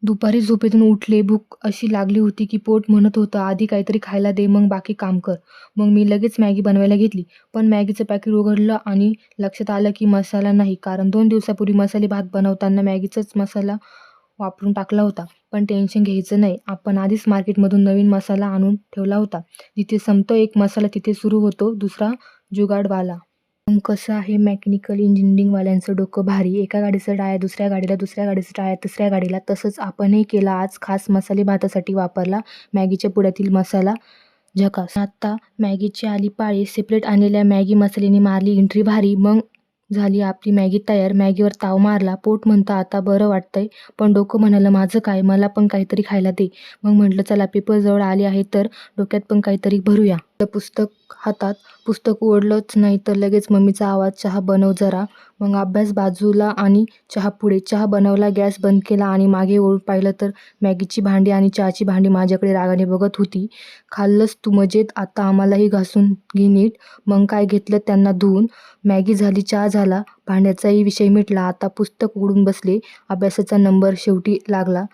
दुपारी झोपेतून उठले, भूक अशी लागली होती की पोट म्हणत होतं, "आधी काहीतरी खायला दे, मग बाकी काम कर." मग मी लगेच मॅगी बनवायला घेतली. पण मॅगीचं पॅकेट उघडलं आणि लक्षात आलं की मसाला नाही. कारण 2 दिवसापूर्वी मसाले भात बनवताना मॅगीचाच मसाला वापरून टाकला होता. पण टेन्शन घ्यायचं नाही. आपण आधीच मार्केटमधून नवीन मसाला आणून ठेवला होता. जिथे संपतो एक मसाला तिथे सुरू होतो दुसरा जुगाडवाला. मग कसं आहे मेकॅनिकल इंजिनिअरिंगवाल्यांचं डोकं भारी. एका गाडीचं टायर दुसऱ्या गाडीला, दुसऱ्या गाडीचं टायर तिसऱ्या गाडीला. तसंच आपणही केलं आज. खास मसाले भातासाठी वापरला मॅगीच्या पुड्यातील मसाला. झकास. आता मॅगीची आली पाळी. सेपरेट आणलेल्या मॅगी मसाल्याने मारली एंट्री भारी. मग झाली आपली मॅगी तयार. मॅगीवर ताव मारला. पोट म्हणतं आता बरं वाटतंय. पण डोकं म्हणालं माझं काय? मला पण काहीतरी खायला दे. मग म्हटलं चला पेपर जवळ आले आहे तर डोक्यात पण काहीतरी भरूया. पुस्तक हातात. पुस्तक उघडलंच नाही तर लगेच मम्मीचा आवाज, "चहा बनव जरा." मग अभ्यास बाजूला आणि चहा पुढे. चहा बनवला, गॅस बंद केला आणि मागे वळून पाहिलं तर मॅगीची भांडी आणि चहाची भांडी माझ्याकडे रागाने बघत होती. "खाल्लंस तू मजेत, आता आम्हालाही घासून घे नीट." मग काय घेतलं त्यांना धुवून. मॅगी झाली, चहा झाला, भांड्याचाही विषय मिटला. आता पुस्तक उघडून बसले. अभ्यासाचा नंबर शेवटी लागला.